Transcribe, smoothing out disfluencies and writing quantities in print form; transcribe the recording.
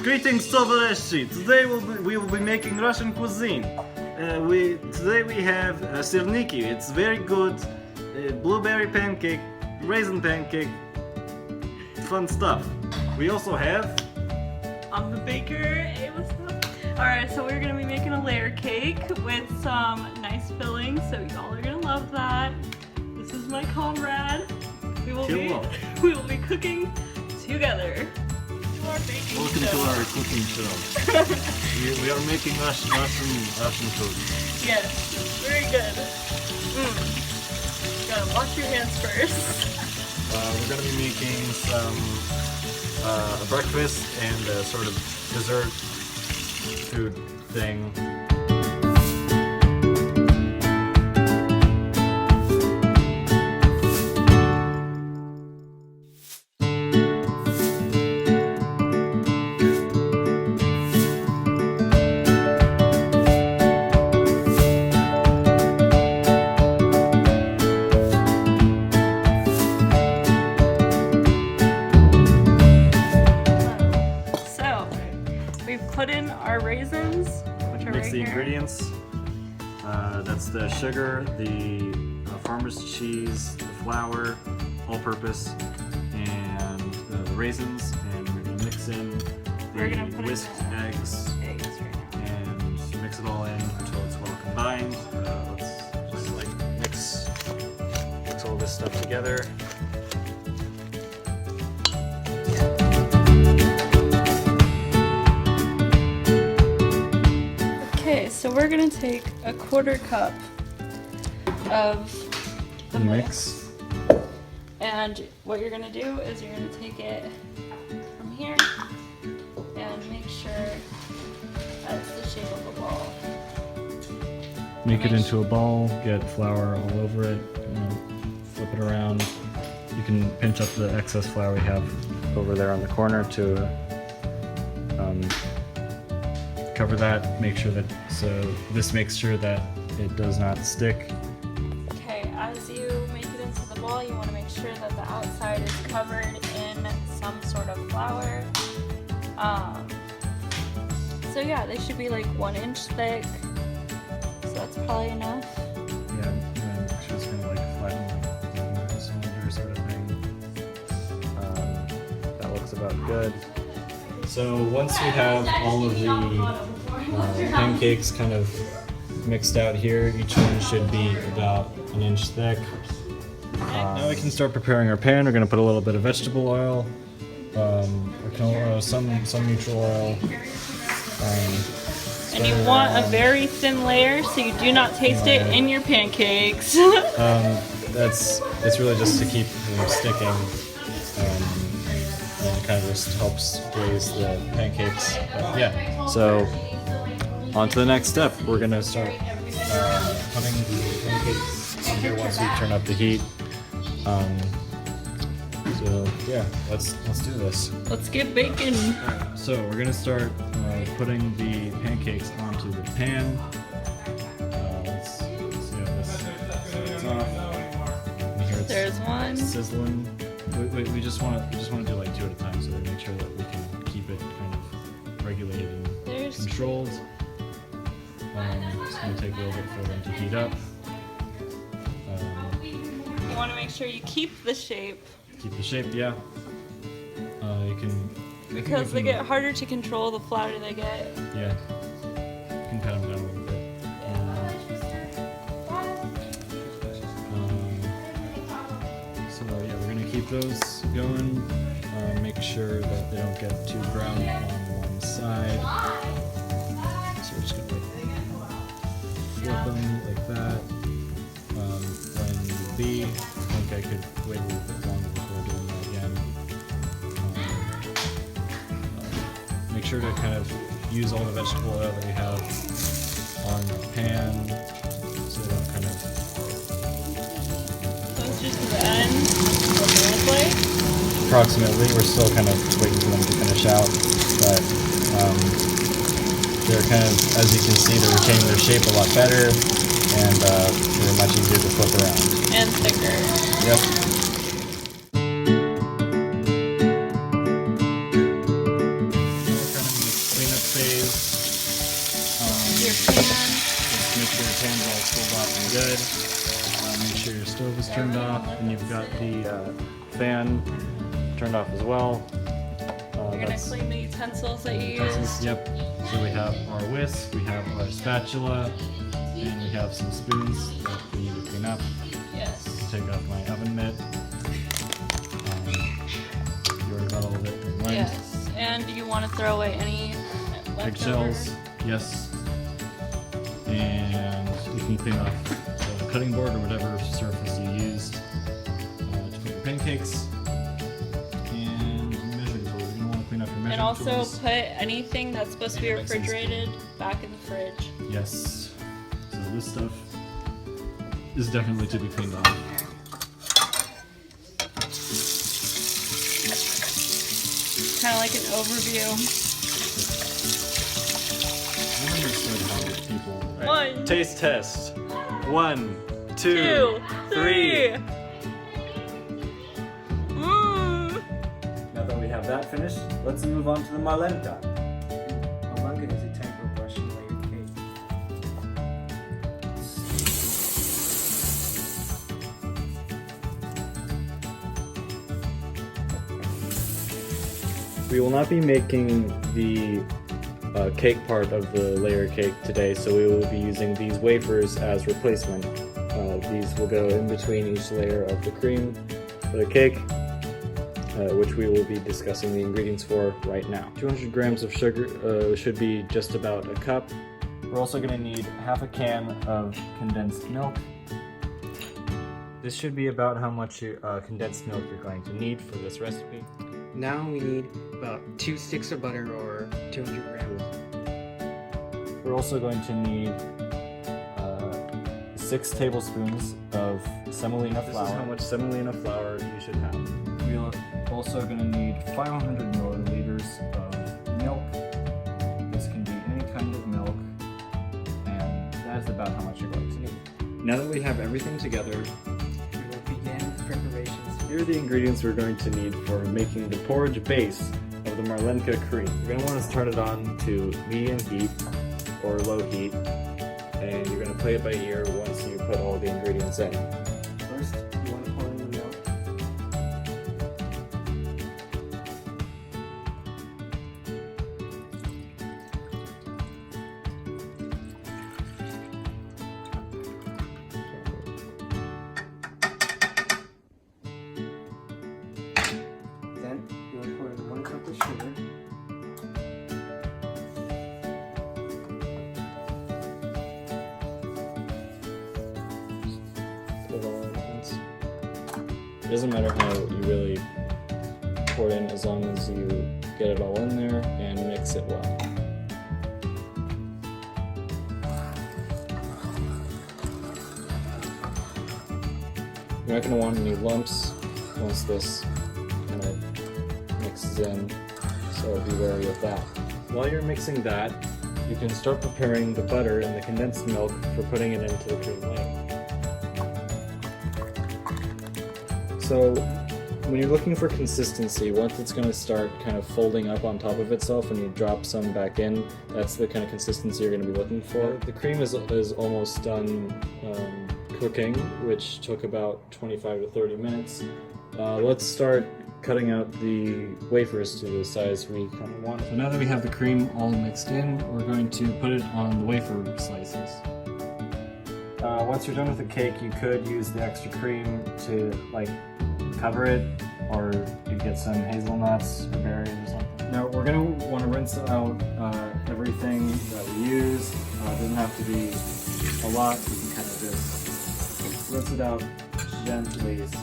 Greetings, Tovarishchi. Today we will be making Russian cuisine. Today we have sirniki. It's very good. Blueberry pancake, raisin pancake, fun stuff. We also have. I'm the baker. Hey, what's up? Alright, so we're gonna be making a layer cake with some nice fillings, so y'all are gonna love that. This is my comrade. We will be cooking together. To our baking Welcome show. to our cooking show. we are making Russian food. Yes, very good. Gotta wash your hands first. We're gonna be making some a breakfast and a sort of dessert food thing. We've put in our raisins, which are Mix right the here. ingredients. That's the sugar, the farmer's cheese, the flour, all-purpose, and the raisins. And we're gonna mix in We're gonna the put in whisked the eggs eggs right now. and mix it all in until it's well combined. Let's just like mix all this stuff together. Okay, so we're gonna take a 1/4 cup of the Mix. and what you're gonna do is you're gonna take it from here and make sure that's the shape of a ball. Make it into a ball, get flour all over it, flip it around. You can pinch up the excess flour we have over there on the corner to cover that, make sure that, this makes sure that it does not stick. Okay, as you make it into the ball, you want to make sure that the outside is covered in some sort of flour. So yeah, they should be like 1 inch thick. So that's probably enough. Yeah, and just kind of like flatten like a cylinder sort of thing. That looks about good. So once we have all of the pancakes kind of mixed out here, each one should be about 1 inch thick. Now we can start preparing our pan. We're going to put a little bit of vegetable oil, some neutral oil. And you want a very thin layer so you do not taste it in your pancakes. It's really just to keep them sticking. And it kind of just helps glaze the pancakes. But yeah. So on to the next step. We're gonna start putting the pancakes on here once we turn up the heat. So yeah, let's do this. Let's get baking. So we're gonna start putting the pancakes onto the pan. Let's see how this starts off. And here it's There's one. sizzling. We just want to do like 2 at a time, so we make sure that we can keep it kind of regulated and There's controlled. It's gonna take a little bit for them to heat up. You want to make sure you keep the shape Keep the shape, yeah. You can. because they get harder to control the flatter they get. Yeah. You can pat them down a little bit. So yeah, we're gonna keep those going. Make sure that they don't get too brown on one side. So we're just gonna flip them like that. When B, I think I could wait a little bit longer before doing that again. Make sure to kind of use all the vegetable oil that we have on the pan, so they don't kind of. So it's just the end of the roleplay. Approximately, we're still kind of waiting for them to finish out, but they're kind of, as you can see, they're retaining their shape a lot better, and they're much easier to flip around. And thicker. Yep. good. Make sure your stove is turned off and you've got the fan turned off as well. You're gonna clean the utensils that you used. Yep. So we have our whisk, we have our spatula, and we have some spoons that we need to clean up. Yes. Take off my oven mitt. You already got all of it in line. Yes. And you want to throw away any leftover? Eggshells, yes. And you can clean off the cutting board or whatever surface you used to make your pancakes. And measuring tools. You're gonna want to clean up your measuring And also tools. put anything that's supposed to be And a mixing spoon. refrigerated back in the fridge. Yes. So this stuff is definitely to be cleaned off. Kind of like an overview. I understood how people. One. Taste test. 1, 2, 2, 3. 3. Now that we have that finished, let's move on to the Marlenka. Marlenka is a type of Russian layered cake. We will not be making the cake part of the layer cake today, so we will be using these wafers as replacement. These will go in between each layer of the cream for the cake, which we will be discussing the ingredients for right now. 200 grams of sugar should be just about a cup. We're also going to need half a can of condensed milk. This should be about how much condensed milk you're going to need for this recipe. Now we need about 2 sticks of butter or 200 grams. We're also going to need 6 tablespoons of semolina flour. This is how much semolina flour you should have. We're also going to need 500 milliliters of milk. This can be any kind of milk, and that is about how much you're going to need. Now that we have everything together, We will begin preparations. here are the ingredients we're going to need for making the porridge base of the Marlenka cream. You're going to want to start it on to medium heat or low heat, and you're going to play it by ear once you put all the ingredients in. First, you want to pour in the milk. Then, you want to pour in 1 cup of sugar. Put it all in at once. It doesn't matter how you really pour it in, as long as you get it all in there and mix it well. You're not going to want any lumps once this kind of mixes in, so be wary of that. While you're mixing that, you can start preparing the butter and the condensed milk for putting it into the cream layer. So when you're looking for consistency, once it's going to start kind of folding up on top of itself and you drop some back in, that's the kind of consistency you're going to be looking for. The cream is almost done cooking, which took about 25 to 30 minutes. Let's start cutting out the wafers to the size we kind of want. So now that we have the cream all mixed in, we're going to put it on the wafer slices. Once you're done with the cake, you could use the extra cream to cover it, or you get some hazelnuts or berries or something. Now we're going to want to rinse out everything that we use. It doesn't have to be a lot, you can kind of just rinse it out gently. So